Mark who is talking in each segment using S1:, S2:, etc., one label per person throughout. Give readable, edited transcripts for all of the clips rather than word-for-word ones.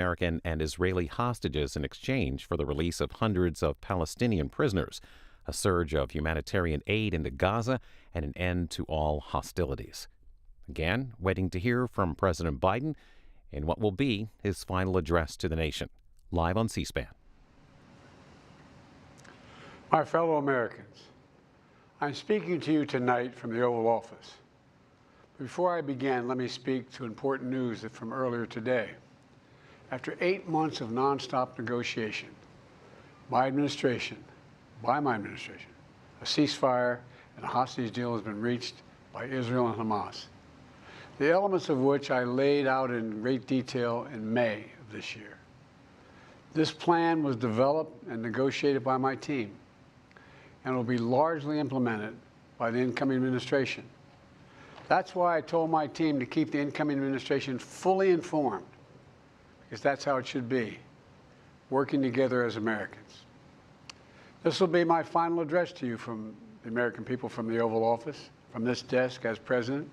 S1: American and Israeli hostages in exchange for the release of hundreds of Palestinian prisoners, a surge of humanitarian aid into Gaza, and an end to all hostilities. Again, waiting to hear from President Biden in what will be his final address to the nation. Live on C-SPAN.
S2: My fellow Americans, I'm speaking to you tonight from the Oval Office. Before I begin, let me speak to important news from earlier today. After 8 months of nonstop negotiation, by my administration, a ceasefire and a hostage deal has been reached by Israel and Hamas, the elements of which I laid out in great detail in May of this year. This plan was developed and negotiated by my team and will be largely implemented by the incoming administration. That's why I told my team to keep the incoming administration fully informed, because that's how it should be, working together as Americans. This will be my final address to you from the American people from the Oval Office, from this desk as president.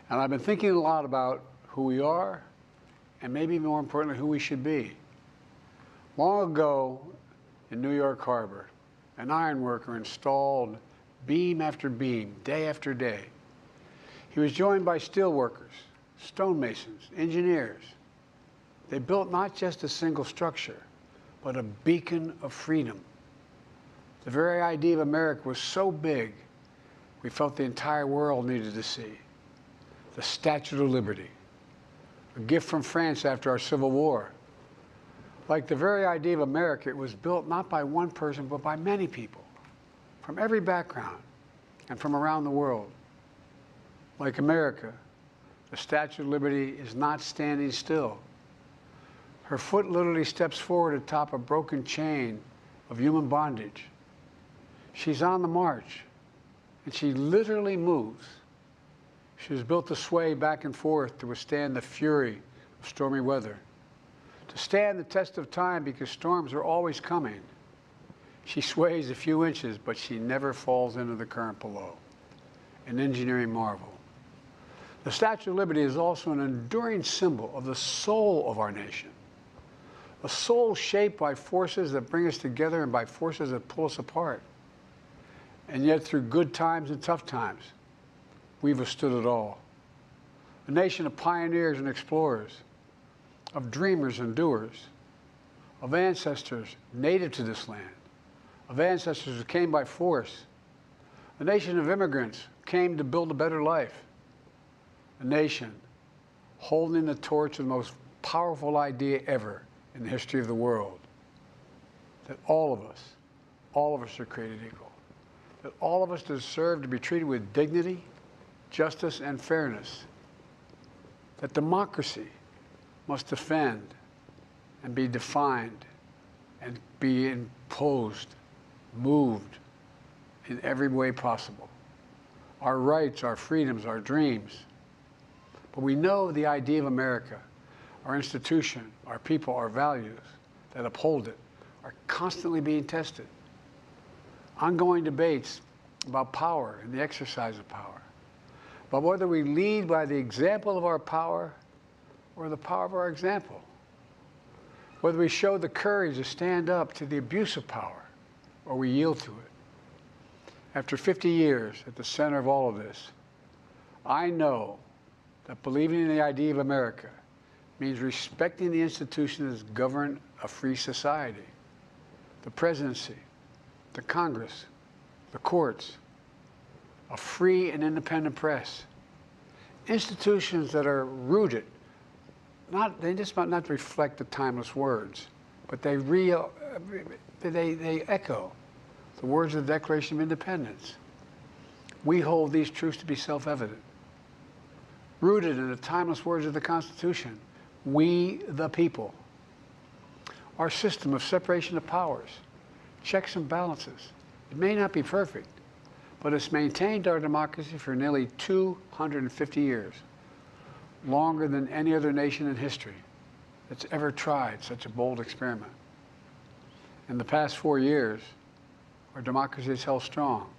S2: And I've been thinking a lot about who we are and maybe more importantly, who we should be. Long ago in New York Harbor, an iron worker installed beam after beam, day after day. He was joined by steel workers, stonemasons, engineers. They built not just a single structure, but a beacon of freedom. The very idea of America was so big, we felt the entire world needed to see. The Statue of Liberty, a gift from France after our Civil War. Like the very idea of America, it was built not by one person, but by many people, from every background and from around the world. Like America, the Statue of Liberty is not standing still. Her foot literally steps forward atop a broken chain of human bondage. She's on the march, and she literally moves. She was built to sway back and forth to withstand the fury of stormy weather, to stand the test of time because storms are always coming. She sways a few inches, but she never falls into the current below. An engineering marvel. The Statue of Liberty is also an enduring symbol of the soul of our nation. A soul shaped by forces that bring us together and by forces that pull us apart. And yet through good times and tough times, we've withstood it all. A nation of pioneers and explorers, of dreamers and doers, of ancestors native to this land, of ancestors who came by force, a nation of immigrants who came to build a better life, a nation holding the torch of the most powerful idea ever in the history of the world, that all of us are created equal, that all of us deserve to be treated with dignity, justice, and fairness, that democracy must defend and be defined and be imposed, moved in every way possible. Our rights, our freedoms, our dreams. But we know the idea of America, our institution, our people, our values that uphold it are constantly being tested. Ongoing debates about power and the exercise of power. But whether we lead by the example of our power or the power of our example. Whether we show the courage to stand up to the abuse of power or we yield to it. After 50 years at the center of all of this, I know that believing in the idea of America means respecting the institutions that govern a free society. The presidency, the Congress, the courts, a free and independent press. Institutions that are rooted, they just might not reflect the timeless words, but they echo the words of the Declaration of Independence. We hold these truths to be self-evident. Rooted in the timeless words of the Constitution, we the people. Our system of separation of powers, checks and balances. It may not be perfect, but it's maintained our democracy for nearly 250 years, longer than any other nation in history that's ever tried such a bold experiment. In the past 4 years, our democracy has held strong.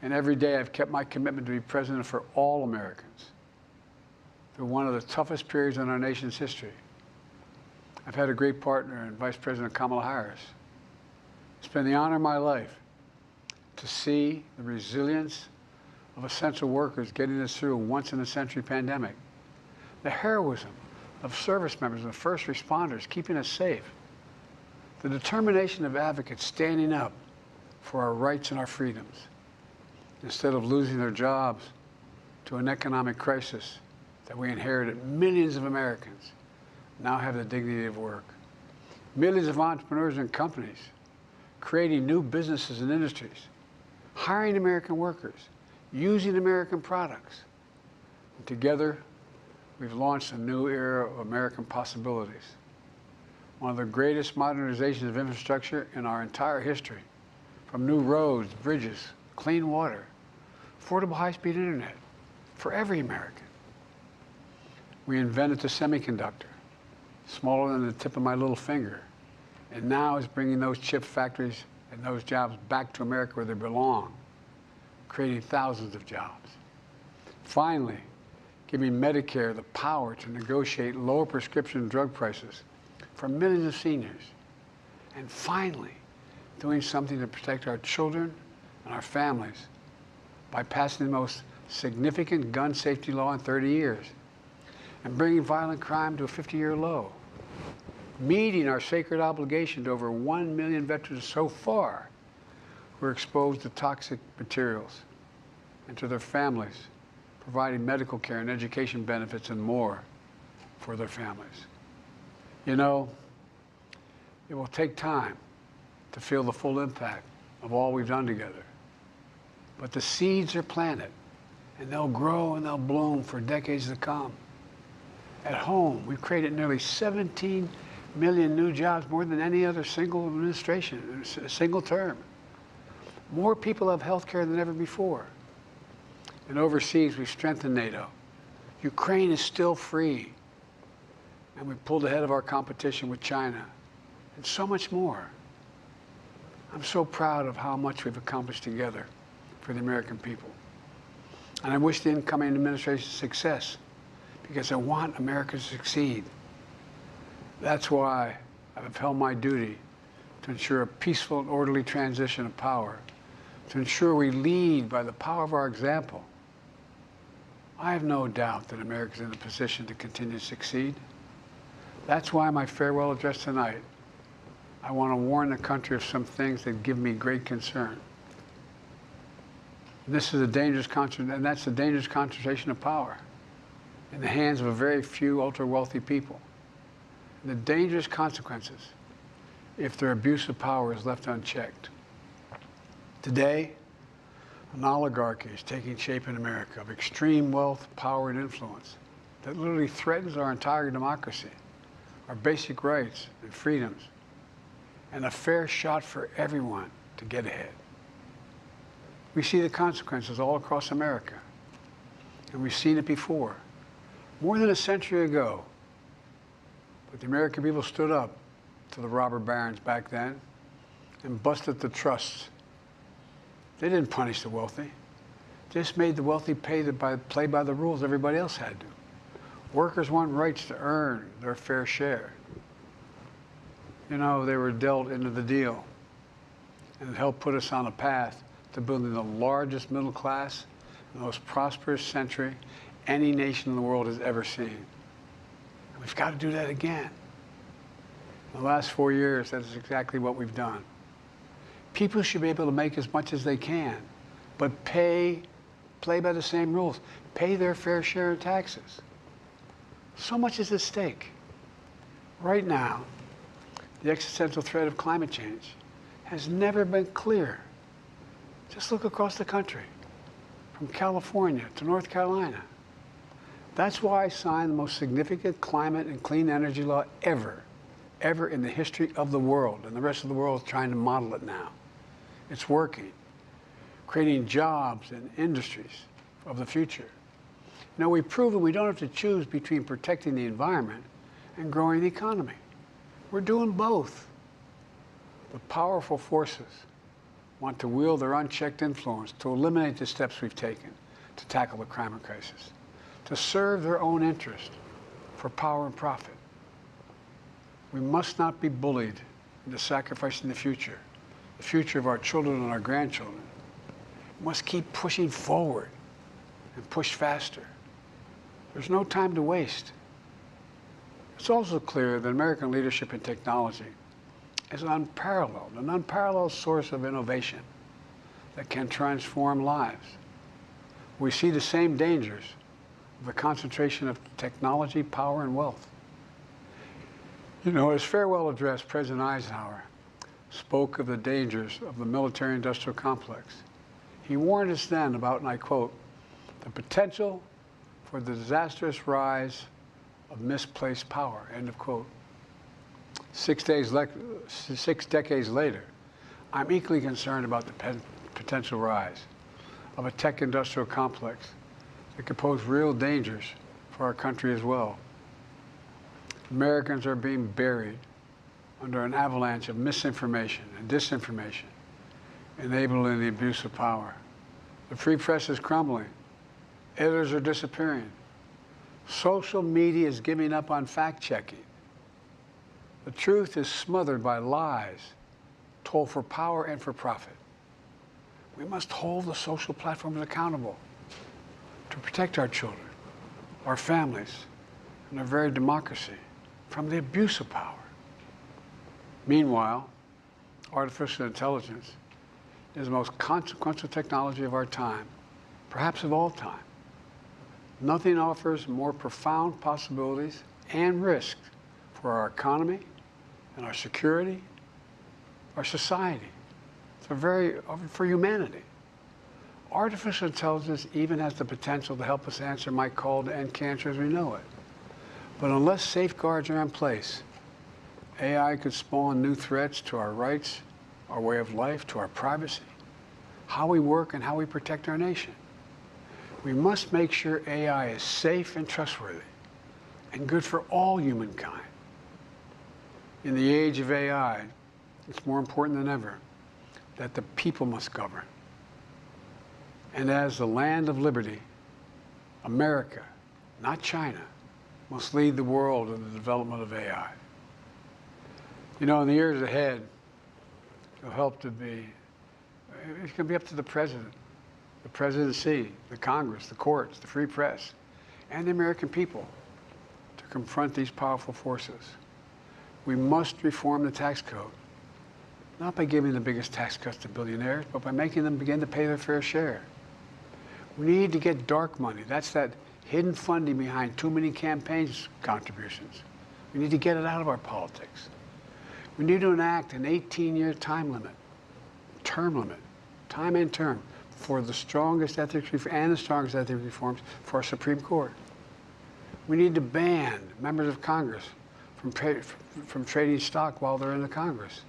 S2: And every day I've kept my commitment to be president for all Americans through one of the toughest periods in our nation's history. I've had a great partner in Vice President Kamala Harris. It's been the honor of my life to see the resilience of essential workers getting us through a once-in-a-century pandemic, the heroism of service members and first responders keeping us safe, the determination of advocates standing up for our rights and our freedoms, instead of losing their jobs to an economic crisis that we inherited. Millions of Americans now have the dignity of work. Millions of entrepreneurs and companies creating new businesses and industries, hiring American workers, using American products. And together, we've launched a new era of American possibilities. One of the greatest modernizations of infrastructure in our entire history, from new roads, bridges, clean water, affordable high-speed internet for every American. We invented the semiconductor, smaller than the tip of my little finger, and now is bringing those chip factories and those jobs back to America where they belong, creating thousands of jobs. Finally, giving Medicare the power to negotiate lower prescription drug prices for millions of seniors. And finally, doing something to protect our children and our families by passing the most significant gun safety law in 30 years and bringing violent crime to a 50-year low, meeting our sacred obligation to over 1 million veterans so far who are exposed to toxic materials, and to their families, providing medical care and education benefits and more for their families. You know, it will take time to feel the full impact of all we've done together. But the seeds are planted, and they'll grow and they'll bloom for decades to come. At home, we've created nearly 17 million new jobs, more than any other single administration, a single term. More people have health care than ever before. And overseas, we've strengthened NATO. Ukraine is still free. And we pulled ahead of our competition with China, and so much more. I'm so proud of how much we've accomplished together for the American people. And I wish the incoming administration success, because I want America to succeed. That's why I've upheld my duty to ensure a peaceful and orderly transition of power, to ensure we lead by the power of our example. I have no doubt that America is in a position to continue to succeed. That's why my farewell address tonight, I want to warn the country of some things that give me great concern. This is a dangerous and that's a dangerous concentration of power in the hands of a very few ultra-wealthy people. And the dangerous consequences if their abuse of power is left unchecked. Today, an oligarchy is taking shape in America of extreme wealth, power, and influence that literally threatens our entire democracy, our basic rights and freedoms, and a fair shot for everyone to get ahead. We see the consequences all across America, and we've seen it before. More than a century ago, but the American people stood up to the robber barons back then and busted the trusts. They didn't punish the wealthy. Just made the wealthy play by the rules everybody else had to. Workers want rights to earn their fair share. You know, they were dealt into the deal, and it helped put us on a path to building the largest middle class, the most prosperous century any nation in the world has ever seen. And we've got to do that again. In the last 4 years, that is exactly what we've done. People should be able to make as much as they can, but play by the same rules. Pay their fair share of taxes. So much is at stake. Right now, the existential threat of climate change has never been clearer. Just look across the country, from California to North Carolina. That's why I signed the most significant climate and clean energy law ever in the history of the world, and the rest of the world is trying to model it now. It's working, creating jobs and industries of the future. You know, we've proven we don't have to choose between protecting the environment and growing the economy. We're doing both. The powerful forces want to wield their unchecked influence to eliminate the steps we've taken to tackle the climate crisis, to serve their own interest for power and profit. We must not be bullied into sacrificing the future of our children and our grandchildren. We must keep pushing forward and push faster. There's no time to waste. It's also clear that American leadership in technology is an unparalleled source of innovation that can transform lives. We see the same dangers of the concentration of technology, power, and wealth. You know, his farewell address, President Eisenhower spoke of the dangers of the military-industrial complex. He warned us then about, and I quote, the potential for the disastrous rise of misplaced power, end of quote. 6 decades later, I'm equally concerned about the potential rise of a tech-industrial complex that could pose real dangers for our country as well. Americans are being buried under an avalanche of misinformation and disinformation, enabling the abuse of power. The free press is crumbling. Editors are disappearing. Social media is giving up on fact-checking. The truth is smothered by lies told for power and for profit. We must hold the social platforms accountable to protect our children, our families, and our very democracy from the abuse of power. Meanwhile, artificial intelligence is the most consequential technology of our time, perhaps of all time. Nothing offers more profound possibilities and risks for our economy and our security, our society, for humanity. Artificial intelligence even has the potential to help us answer my call to end cancer as we know it. But unless safeguards are in place, AI could spawn new threats to our rights, our way of life, to our privacy, how we work, and how we protect our nation. We must make sure AI is safe and trustworthy and good for all humankind. In the age of AI, it's more important than ever that the people must govern. And as the land of liberty, America, not China, must lead the world in the development of AI. You know, in the years ahead, it's going to be up to the president, the presidency, the Congress, the courts, the free press, and the American people to confront these powerful forces. We must reform the tax code, not by giving the biggest tax cuts to billionaires, but by making them begin to pay their fair share. We need to get dark money. That's that hidden funding behind too many campaigns contributions. We need to get it out of our politics. We need to enact an 18-year time limit, time and term, for the strongest ethics reforms for our Supreme Court. We need to ban members of Congress from trading stock while they're in the Congress.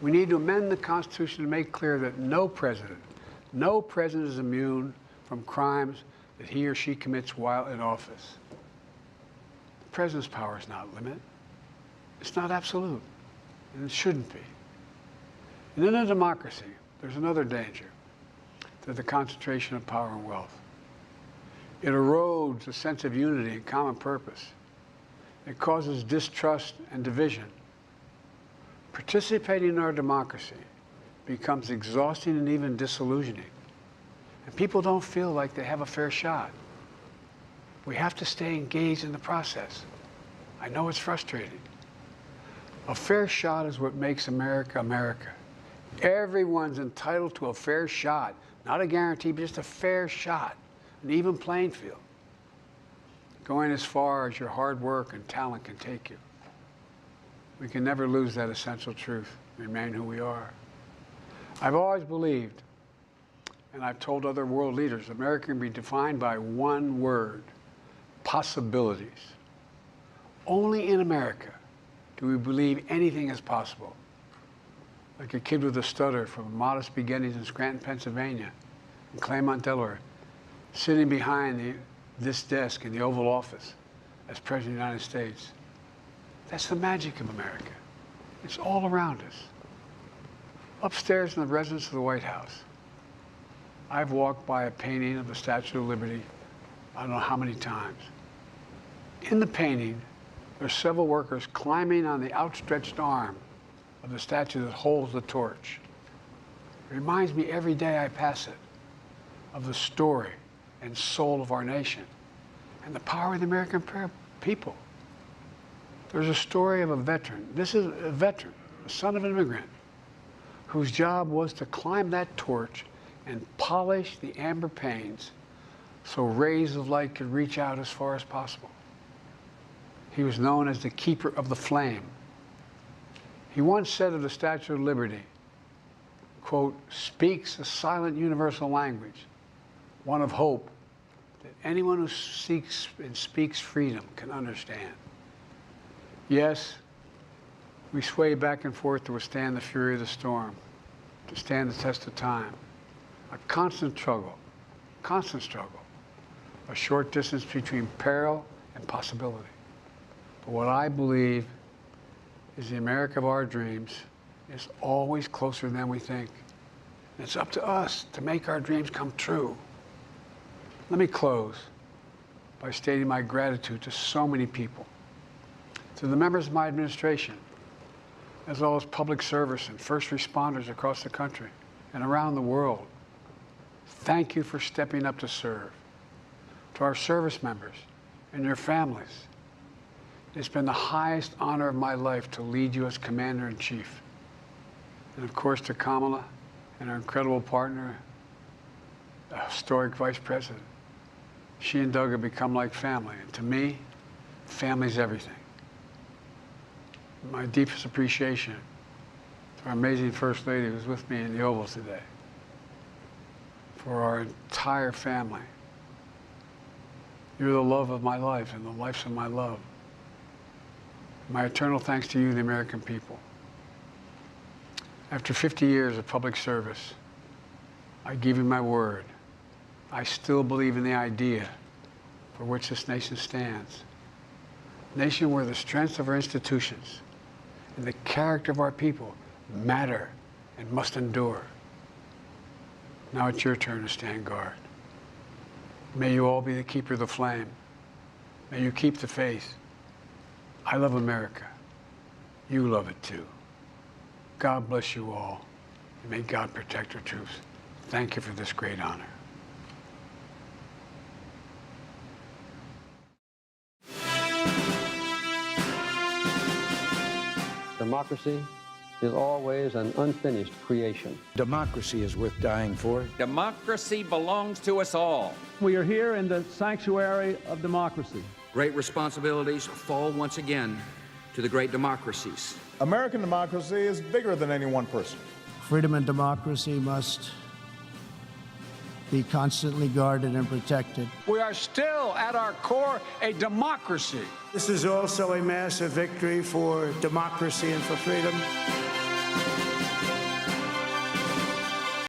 S2: We need to amend the Constitution to make clear that no president is immune from crimes that he or she commits while in office. The president's power is not limited. It's not absolute, and it shouldn't be. And in a democracy, there's another danger to the concentration of power and wealth. It erodes a sense of unity and common purpose. It causes distrust and division. Participating in our democracy becomes exhausting and even disillusioning. And people don't feel like they have a fair shot. We have to stay engaged in the process. I know it's frustrating. A fair shot is what makes America, America. Everyone's entitled to a fair shot. Not a guarantee, but just a fair shot, an even playing field, going as far as your hard work and talent can take you. We can never lose that essential truth, remain who we are. I've always believed, and I've told other world leaders, America can be defined by one word: possibilities. Only in America do we believe anything is possible. Like a kid with a stutter from modest beginnings in Scranton, Pennsylvania, and Claremont, Delaware, sitting behind this desk in the Oval Office as President of the United States. That's the magic of America. It's all around us. Upstairs in the residence of the White House, I've walked by a painting of the Statue of Liberty I don't know how many times. In the painting There's several workers climbing on the outstretched arm of the statue that holds the torch. It reminds me every day I pass it of the story and soul of our nation and the power of the American people. There's a story of a veteran. This is a veteran, the son of an immigrant, whose job was to climb that torch and polish the amber panes so rays of light could reach out as far as possible. He was known as the keeper of the flame. He once said of the Statue of Liberty, quote, speaks a silent universal language, one of hope that anyone who seeks and speaks freedom can understand. Yes, we sway back and forth to withstand the fury of the storm, to stand the test of time. A constant struggle, a short distance between peril and possibility. But what I believe is the America of our dreams is always closer than we think. And it's up to us to make our dreams come true. Let me close by stating my gratitude to so many people, to the members of my administration, as well as public service and first responders across the country and around the world. Thank you for stepping up to serve. To our service members and your families, it's been the highest honor of my life to lead you as Commander-in-Chief. And of course to Kamala and our incredible partner, the historic Vice President. She and Doug have become like family, and to me, family's everything. My deepest appreciation to our amazing First Lady who's with me in the Oval today, for our entire family. You're the love of my life and the lives of my love. My eternal thanks to you, the American people. After 50 years of public service, I give you my word. I still believe in the idea for which this nation stands. A nation where the strength of our institutions and the character of our people matter and must endure. Now it's your turn to stand guard. May you all be the keeper of the flame. May you keep the faith. I love America. You love it too. God bless you all, and may God protect our troops. Thank you for this great honor.
S3: Democracy is always an unfinished creation.
S4: Democracy is worth dying for.
S5: Democracy belongs to us all.
S6: We are here in the sanctuary of democracy.
S5: Great responsibilities fall once again to the great democracies.
S7: American democracy is bigger than any one person.
S8: Freedom and democracy must be constantly guarded and protected.
S2: We are still, at our core, a democracy.
S8: This is also a massive victory for democracy and for freedom.